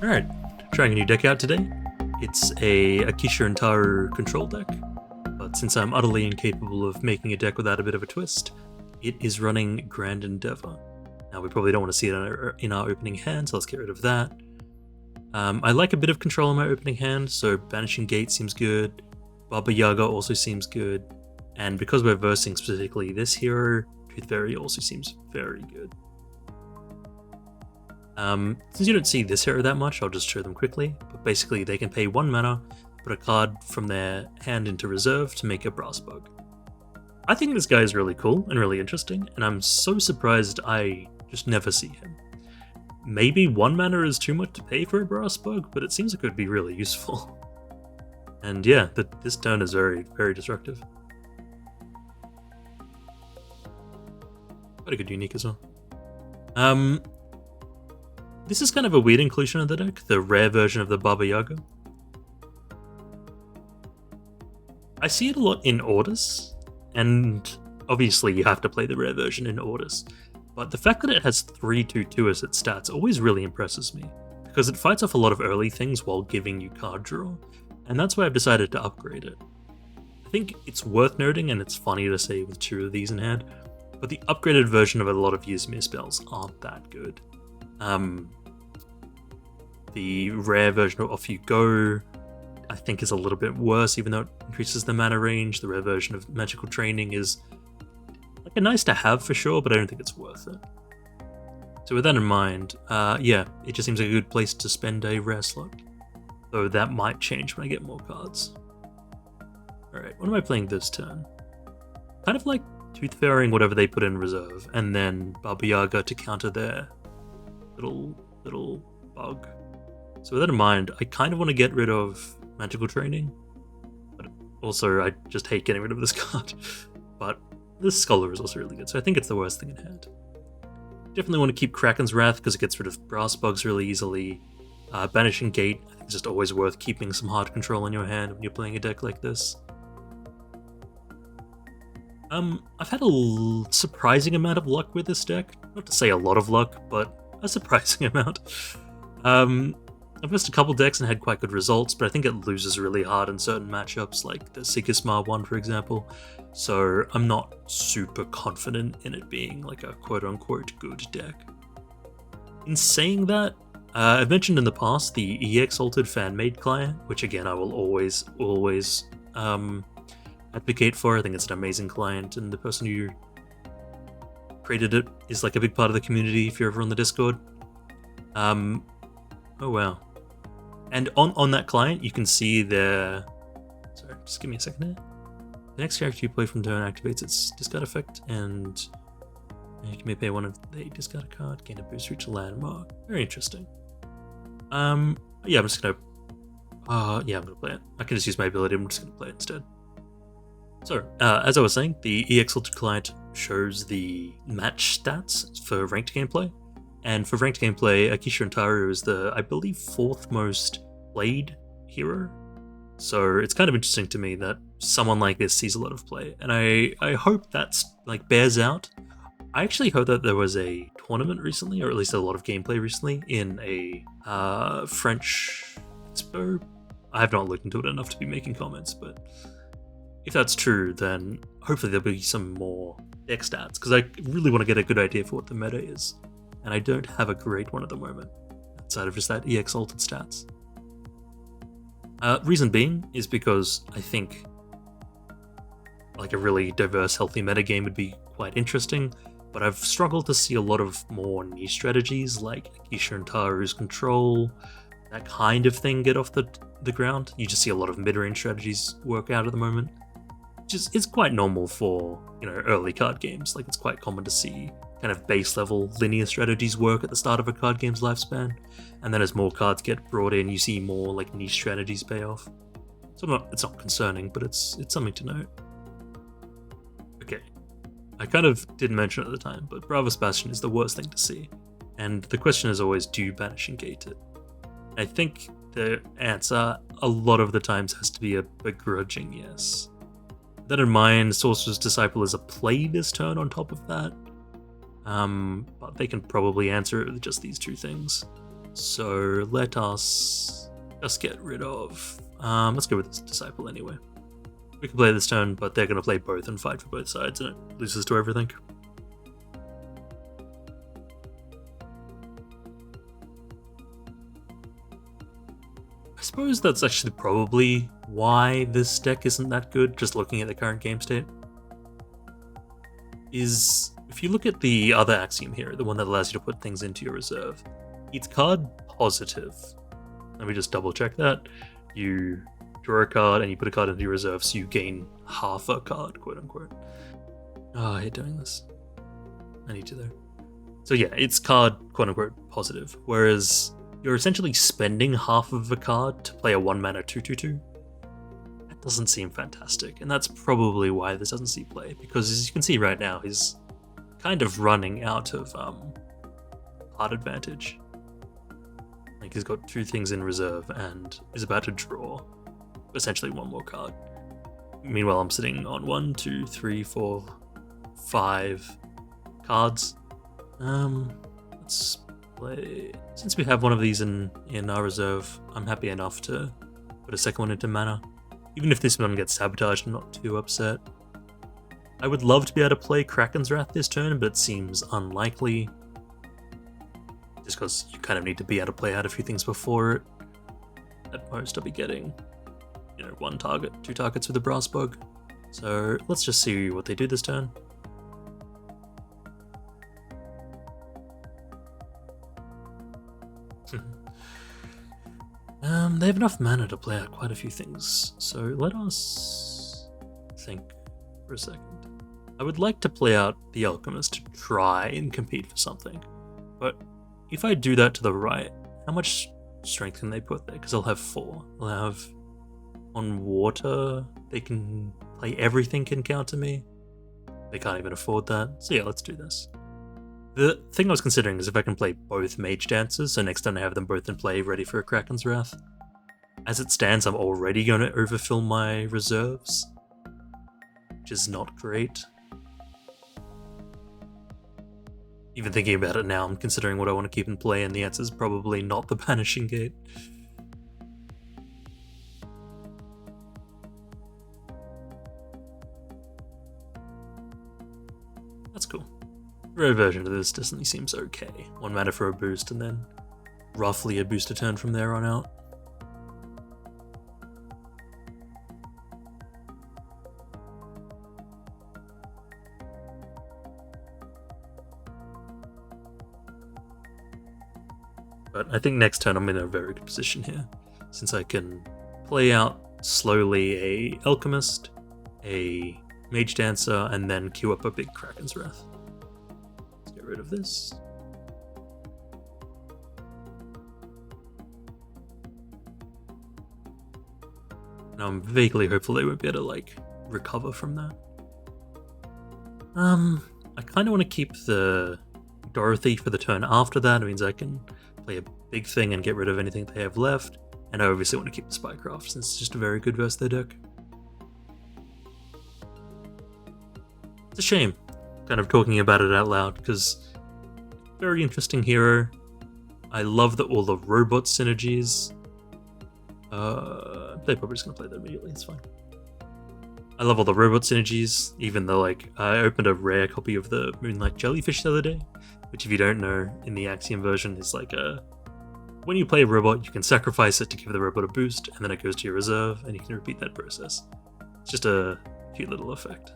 Alright, trying a new deck out today. It's a Akesha Taru control deck, but since I'm utterly incapable of making a deck without a bit of a twist, it is running Grand Endeavor. Now we probably don't want to see it in our opening hand, so let's get rid of that. I like a bit of control in my opening hand, so Banishing Gate seems good, Baba Yaga also seems good, and because we're versing specifically this hero, Tooth Fairy also seems very good. Since you don't see this hero that much, I'll just show them quickly, but basically they can pay 1 mana, put a card from their hand into reserve to make a Brass Bug. I think this guy is really cool and really interesting, and I'm so surprised I just never see him. Maybe 1 mana is too much to pay for a Brass Bug, but it seems like it would be really useful. And yeah, this turn is very, very destructive. Quite a good unique as well. This is kind of a weird inclusion of the deck, the rare version of the Baba Yaga. I see it a lot in Orders, and obviously you have to play the rare version in Orders, but the fact that it has 3/2/2 as its stats always really impresses me, because it fights off a lot of early things while giving you card draw, and that's why I've decided to upgrade it. I think it's worth noting, and it's funny to say with 2 of these in hand, but the upgraded version of a lot of Ysmir spells aren't that good. The rare version of Off You Go, I think, is a little bit worse, even though it increases the mana range. The rare version of Magical Training is like a nice to have for sure, but I don't think it's worth it. So with that in mind, yeah, it just seems like a good place to spend a rare slot. Though that might change when I get more cards. Alright, what am I playing this turn? Kind of like Tooth Fairying whatever they put in reserve, and then Baba Yaga to counter their little bug. So with that in mind, I kind of want to get rid of Magical Training, but also I just hate getting rid of this card. But this Scholar is also really good, so I think it's the worst thing in hand. Definitely want to keep Kraken's Wrath because it gets rid of Brass Bugs really easily. Banishing Gate, I think it's just always worth keeping some hard control in your hand when you're playing a deck like this. I've had a surprising amount of luck with this deck. Not to say a lot of luck, but a surprising amount. I've missed a couple decks and had quite good results, but I think it loses really hard in certain matchups, like the Sigismar one, for example, so I'm not super confident in it being like a quote-unquote good deck. In saying that, I've mentioned in the past the EX-altered fan-made client, which again I will always advocate for. I think it's an amazing client, and the person who created it is like a big part of the community if you're ever on the Discord. Oh wow. And on that client, you can see their... Sorry, just give me a second here. The next character you play from turn activates its discard effect, and you may pay 1 of the discard a card, gain a boost for each landmark. Very interesting. Yeah, I'm just gonna... yeah, I'm gonna play it. I can just use my ability, I'm just gonna play it instead. So, as I was saying, the EX Altered client shows the match stats for ranked gameplay. And for ranked gameplay, Akesha Taru is the, I believe, 4th most played hero. So it's kind of interesting to me that someone like this sees a lot of play. And I hope that's, like, bears out. I actually heard that there was a tournament recently, or at least a lot of gameplay recently, in a French expo. I have not looked into it enough to be making comments, but if that's true, then hopefully there'll be some more deck stats, because I really want to get a good idea for what the meta is. And I don't have a great one at the moment, outside of just that EX Altered stats. Reason being is because I think like a really diverse, healthy metagame would be quite interesting, but I've struggled to see a lot of more niche strategies like Akesha Taru's Control, that kind of thing get off the ground. You just see a lot of mid-range strategies work out at the moment, which is quite normal for, you know, early card games. Like, it's quite common to see kind of base level linear strategies work at the start of a card game's lifespan, and then as more cards get brought in, you see more like niche strategies pay off. So it's not concerning, but it's something to note. Okay, I kind of didn't mention it at the time, but Bravos Bastion is the worst thing to see, and the question is always, do you Banishing Gate it? I think the answer a lot of the times has to be a begrudging yes. That in mind, Sorcerer's Disciple is a play this turn on top of that. But they can probably answer it with just these 2 things. So let us just get rid of... let's go with this Disciple anyway. We can play this turn, but they're going to play both and fight for both sides, and it loses to everything. I suppose that's actually probably why this deck isn't that good, just looking at the current game state. Is if you look at the other axiom here, the one that allows you to put things into your reserve, it's card positive. Let me just double check that. You draw a card and you put a card into your reserve, so you gain half a card, quote unquote. Oh, I hate doing this. I need to though. So yeah, it's card quote unquote positive, whereas you're essentially spending half of a card to play a 1-mana 2/2/2. That doesn't seem fantastic, and that's probably why this doesn't see play, because as you can see right now, he's kind of running out of card advantage. Like, he's got 2 things in reserve and is about to draw essentially 1 more card. Meanwhile, I'm sitting on 1, 2, 3, 4, 5 cards. Let's play. Since we have one of these in our reserve, I'm happy enough to put a second one into mana. Even if this one gets sabotaged, I'm not too upset. I would love to be able to play Kraken's Wrath this turn, but it seems unlikely. Just because you kind of need to be able to play out a few things before it. At most, I'll be getting, 1 target, 2 targets with the Brass Bug. So let's just see what they do this turn. They have enough mana to play out quite a few things, so let us think for a second. I would like to play out the Alchemist to try and compete for something, but if I do that to the right, how much strength can they put there? Because they'll have 4. They'll have on water, they can play everything can counter me. They can't even afford that, so yeah, let's do this. The thing I was considering is if I can play both Mage Dancers, so next turn I have them both in play ready for a Kraken's Wrath. As it stands, I'm already going to overfill my reserves, which is not great. Even thinking about it now, I'm considering what I want to keep in play, and the answer is probably not the Banishing Gate. That's cool. Rare version of this definitely seems okay. 1 mana for a boost, and then roughly a boost a turn from there on out. But I think next turn I'm in a very good position here, since I can play out slowly a Alchemist, a Mage Dancer, and then queue up a big Kraken's Wrath. Let's get rid of this. Now I'm vaguely hopeful they won't be able to, recover from that. I kind of want to keep the Dorothy for the turn after that. It means I can play a big thing and get rid of anything they have left. And I obviously want to keep the Spycraft, since it's just a very good versus their deck. It's a shame, kind of talking about it out loud, because very interesting hero. I love all the robot synergies. They're probably just going to play that immediately, it's fine. I love all the robot synergies, even though, I opened a rare copy of the Moonlight Jellyfish the other day, which, if you don't know, in the Axiom version is when you play a robot, you can sacrifice it to give the robot a boost, and then it goes to your reserve, and you can repeat that process. It's just a cute little effect.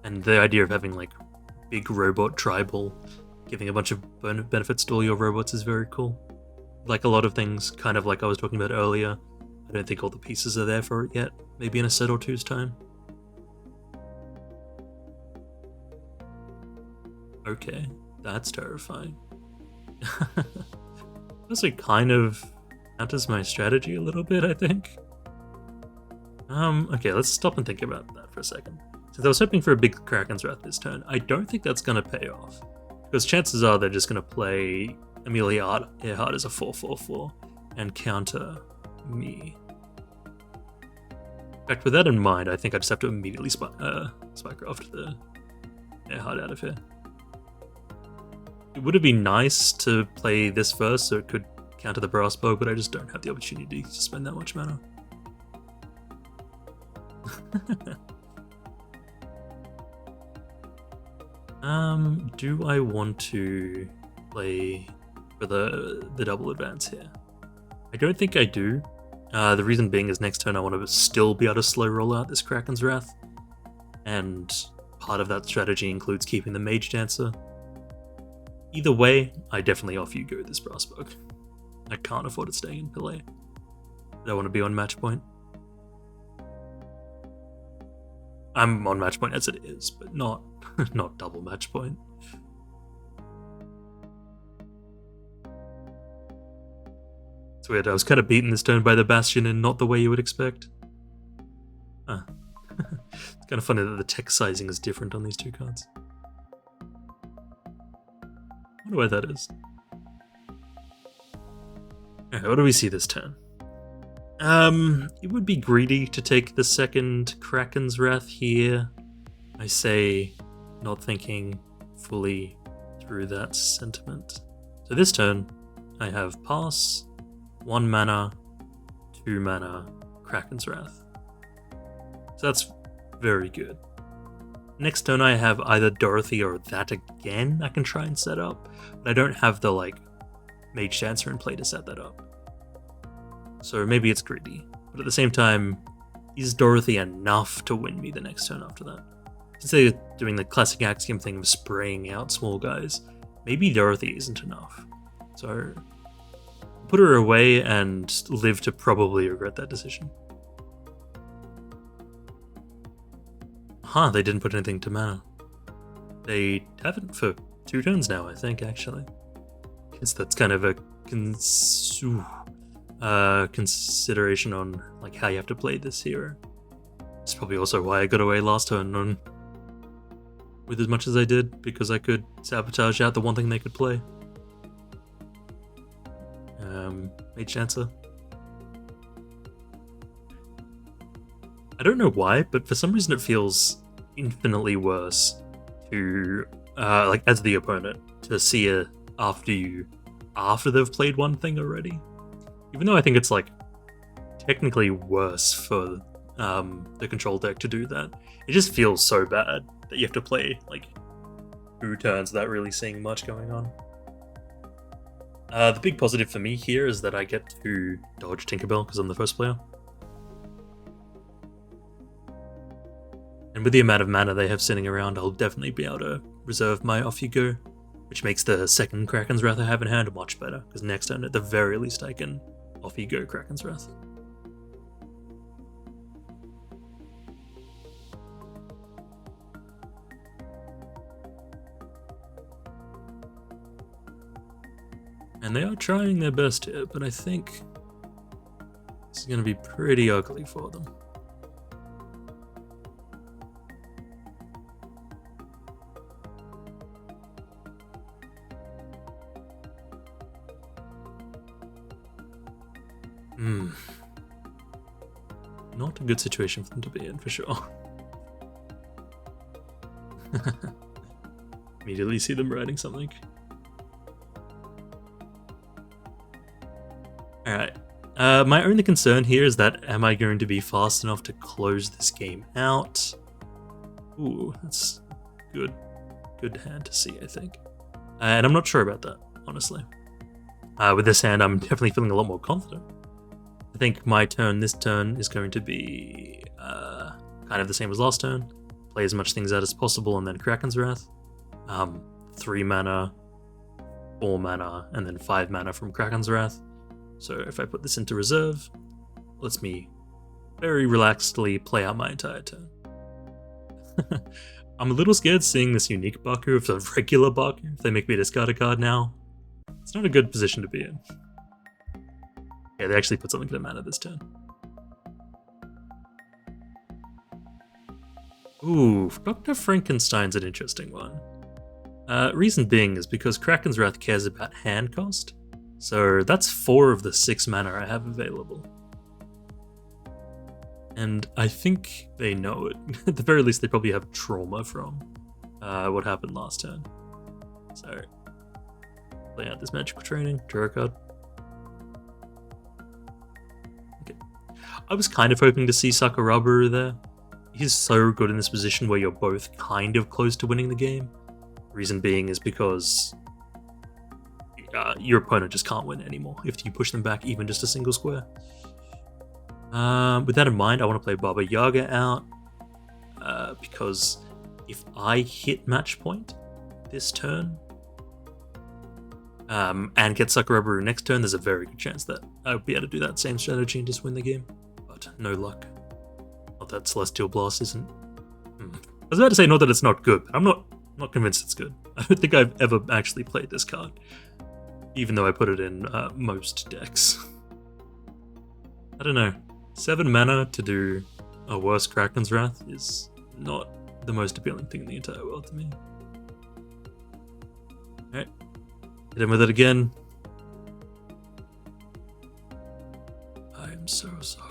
And the idea of having, big robot tribal, giving a bunch of benefits to all your robots is very cool. Like a lot of things, kind of like I was talking about earlier, I don't think all the pieces are there for it yet. Maybe in a set or two's time. Okay, that's terrifying. Also kind of counters my strategy a little bit, I think. Okay, let's stop and think about that for a second. Since I was hoping for a big Kraken's Wrath this turn, I don't think that's going to pay off. Because chances are they're just going to play Amelia Earhart as a 4/4/4 and counter me. In fact, with that in mind, I think I just have to immediately Spycraft the Earhart out of here. It would have been nice to play this first so it could counter the brass bow, but I just don't have the opportunity to spend that much mana. Do I want to play for the double advance here? I don't think I do. The reason being is next turn I want to still be able to slow roll out this Kraken's Wrath, and part of that strategy includes keeping the Mage Dancer. Either way, I definitely off you go this brass bow. I can't afford it staying in play. I don't want to be on match point. I'm on match point as it is, but not not double match point. It's weird, I was kind of beaten this turn by the Bastion and not the way you would expect. It's kind of funny that the text sizing is different on these two cards. I wonder why that is. Okay, what do we see this turn? It would be greedy to take the second Kraken's Wrath here. I say, not thinking fully through that sentiment. So this turn, I have Pass, 1 mana, 2 mana, Kraken's Wrath. So that's very good. Next turn I have either Dorothy or that again I can try and set up, but I don't have the Mage Dancer in play to set that up. So maybe it's greedy, but at the same time, is Dorothy enough to win me the next turn after that? Since they're doing the classic Axiom thing of spraying out small guys, maybe Dorothy isn't enough. So put her away and live to probably regret that decision. They didn't put anything to mana. They haven't for 2 turns now, I think, actually. Guess that's kind of a consideration on how you have to play this hero. It's probably also why I got away last turn with as much as I did, because I could sabotage out the one thing they could play. Mage Dancer. I don't know why, but for some reason it feels infinitely worse to, as the opponent, to see it after they've played one thing already. Even though I think it's technically worse for the control deck to do that. It just feels so bad that you have to play 2 turns without really seeing much going on. The big positive for me here is that I get to dodge Tinkerbell because I'm the first player. And with the amount of mana they have sitting around, I'll definitely be able to reserve my Off You Go, which makes the second Kraken's Wrath I have in hand much better, because next turn at the very least I can Off You Go Kraken's Wrath. And they are trying their best here, but I think this is going to be pretty ugly for them. Not a good situation for them to be in, for sure. Immediately see them writing something. Alright. My only concern here is that am I going to be fast enough to close this game out? Ooh, that's good. Good hand to see, I think. And I'm not sure about that, honestly. With this hand, I'm definitely feeling a lot more confident. I think my turn this turn is going to be kind of the same as last turn. Play as much things out as possible and then Kraken's Wrath. 3 mana, 4 mana, and then 5 mana from Kraken's Wrath. So if I put this into reserve, it lets me very relaxedly play out my entire turn. I'm a little scared seeing this unique Baku of the regular Baku. If they make me discard a card now, it's not a good position to be in. Yeah, they actually put something to mana this turn. Ooh, Dr. Frankenstein's an interesting one. Reason being is because Kraken's Wrath cares about hand cost, so that's 4 of the 6 mana I have available. And I think they know it. At the very least, they probably have trauma from what happened last turn. So Play out this magical training. Draw a card. Okay. I was kind of hoping to see Sakurabu there. He's so good in this position where you're both kind of close to winning the game. Reason being is because your opponent just can't win anymore if you push them back even just a single square. With that in mind, I want to play Baba Yaga out because if I hit match point this turn and get Sakurabu next turn, there's a very good chance that I would be able to do that same strategy and just win the game. But no luck. Not that Celestial Blast isn't... I was about to say not that it's not good, but I'm not convinced it's good. I don't think I've ever actually played this card, even though I put it in most decks. I don't know. 7 mana to do a worse Kraken's Wrath is not the most appealing thing in the entire world to me. Alright. Hit him with it again. I'm so sorry.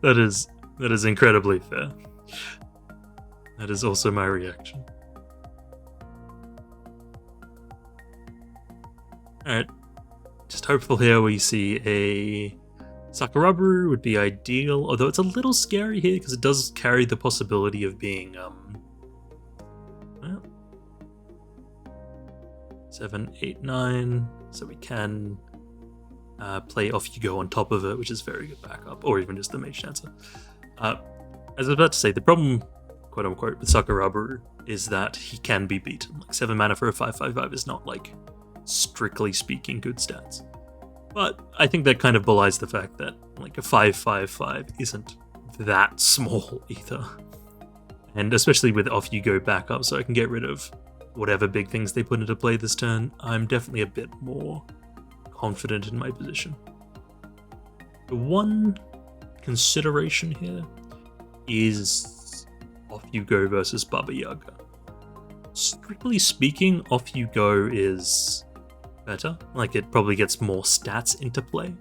That is incredibly fair. That is also my reaction. Alright. Just hopeful here we see a Sakurabu would be ideal, although it's a little scary here because it does carry the possibility of being well, 7, 8, 9, so we can play Off You Go on top of it, which is very good backup, or even just the Mage Dancer. As I was about to say, the problem, quote unquote, with Sakurabu is that he can be beaten. Like 7 mana for a 5/5/5 is not, like, strictly speaking, good stats. But I think that kind of belies the fact that, like, a 5/5/5 isn't that small either. And especially with Off You Go backup, so I can get rid of whatever big things they put into play this turn, I'm definitely a bit more confident in my position. The one consideration here is Off You Go versus Baba Yaga. Strictly speaking, Off You Go is better. Like, it probably gets more stats into play.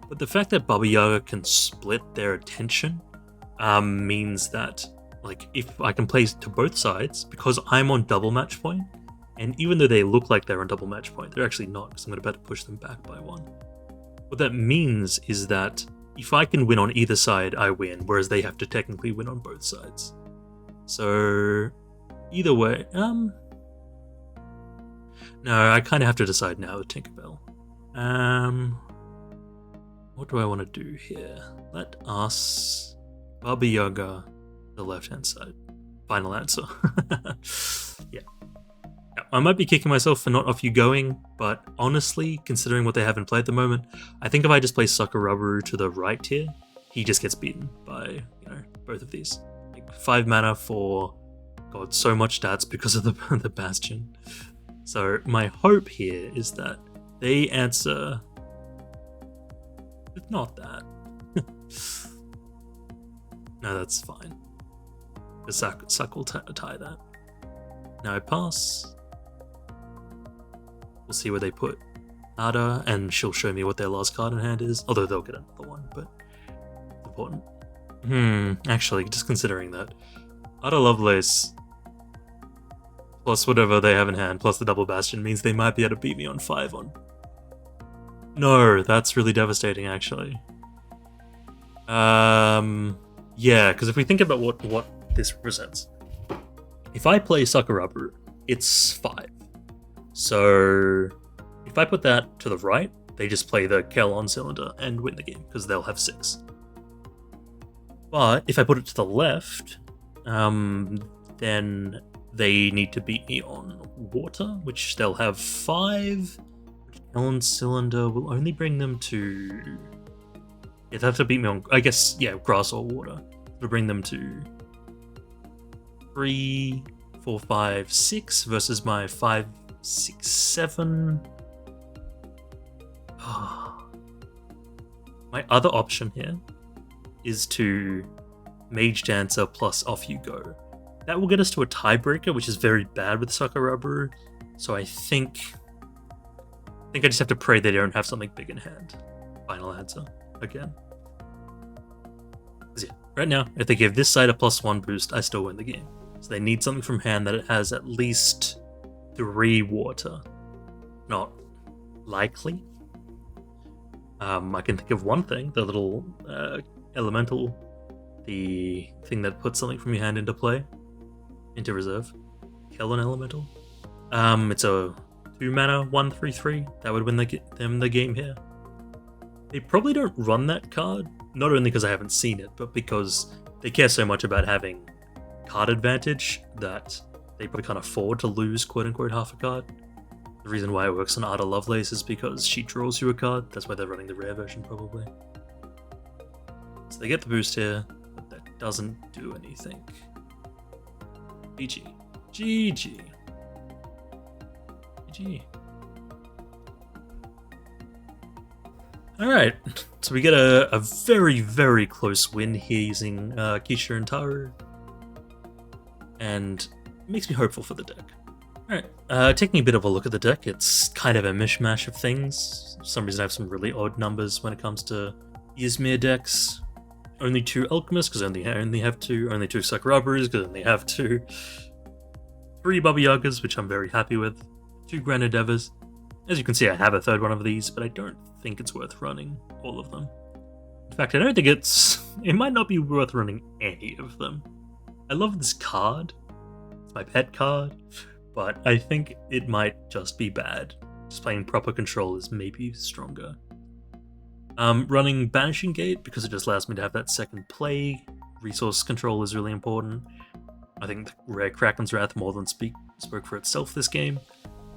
But the fact that Baba Yaga can split their attention means that, like, if I can play to both sides, because I'm on double match point, and even though they look like they're on double match point, they're actually not, because I'm going to better push them back by 1. What that means is that if I can win on either side, I win, whereas they have to technically win on both sides. So, either way, no, I kind of have to decide now with Tinkerbell. What do I want to do here? Let us Baba Yaga the left-hand side. Final answer. Yeah. I might be kicking myself for not Off You Going, but honestly, considering what they have in play at the moment, I think if I just play Sakurabu to the right here, he just gets beaten by, both of these. Like 5 mana for, God, so much stats because of the Bastion. So my hope here is that they answer with not that. No, that's fine. The Sack will tie that. Now I pass. We'll see where they put Ada, and she'll show me what their last card in hand is. Although they'll get another one, but it's important. Actually, just considering that. Ada Lovelace plus whatever they have in hand, plus the double Bastion, means they might be able to beat me on 5 on... No, that's really devastating, actually. Yeah, because if we think about what this represents. If I play Sakurabu, it's 5. So if I put that to the right, they just play the Kelon cylinder and win the game, because they'll have 6. But if I put it to the left, then they need to beat me on water, which they'll have 5. Kelon cylinder will only bring them to... Yeah, they have to beat me on, I guess, yeah, grass or water. It'll bring them to 3, 4, 5, 6 versus my 5, 6, 7. My other option here is to Mage Dancer plus Off You Go. That will get us to a tiebreaker, which is very bad with Sakurabu. So I think I just have to pray they don't have something big in hand. final answer again. Yeah, right now, if they give this side a +1 boost, I still win the game. So they need something from hand that it has at least 3 water. Not likely. I can think of one thing, the little elemental, the thing that puts something from your hand into play, into reserve. Kill an elemental. It's a 2 mana 1/3/3. That would win them the game here. They probably don't run that card, not only because I haven't seen it, but because they care so much about having card advantage that they probably can't afford to lose quote-unquote half a card. The reason why it works on Ada Lovelace is because she draws you a card. That's why they're running the rare version, probably. So they get the boost here, but that doesn't do anything. GG. GG. GG. Alright, so we get a very, very close win here using Akesha and Taru. And it makes me hopeful for the deck. Alright, taking a bit of a look at the deck, it's kind of a mishmash of things. For some reason I have some really odd numbers when it comes to Ysmir decks. Only 2 Alchemists, because I only have 2. Only 2 Sakurabaris, because I only have 2. 3 Baba Yagas, which I'm very happy with. 2 Grand Endeavors. As you can see, I have a 3rd one of these, but I don't think it's worth running all of them. In fact, I don't think it might not be worth running any of them. I love this card. It's my pet card. But I think it might just be bad. Just playing proper control is maybe stronger. Running Banishing Gate, because it just allows me to have that second play. Resource control is really important. I think the rare Kraken's Wrath more than spoke for itself this game.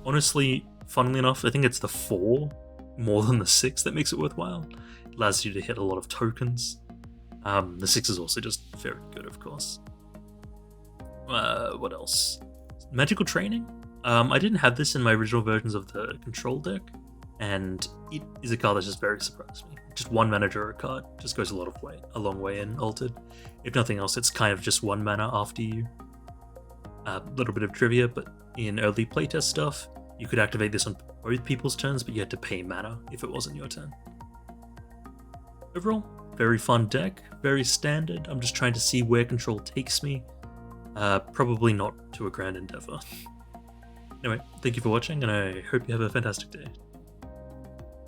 Honestly, funnily enough, I think it's the 4 more than the 6 that makes it worthwhile. It allows you to hit a lot of tokens. The 6 is also just very good, of course. What else? Magical Training? I didn't have this in my original versions of the control deck, and it is a card that just very surprised me. Just 1 mana draw a card just goes a long way in Altered. If nothing else, it's kind of just 1 mana after you. A little bit of trivia, but in early playtest stuff, you could activate this on both people's turns, but you had to pay mana if it wasn't your turn. Overall, very fun deck, very standard. I'm just trying to see where control takes me. Probably not to a Grand Endeavor. Anyway, thank you for watching, and I hope you have a fantastic day.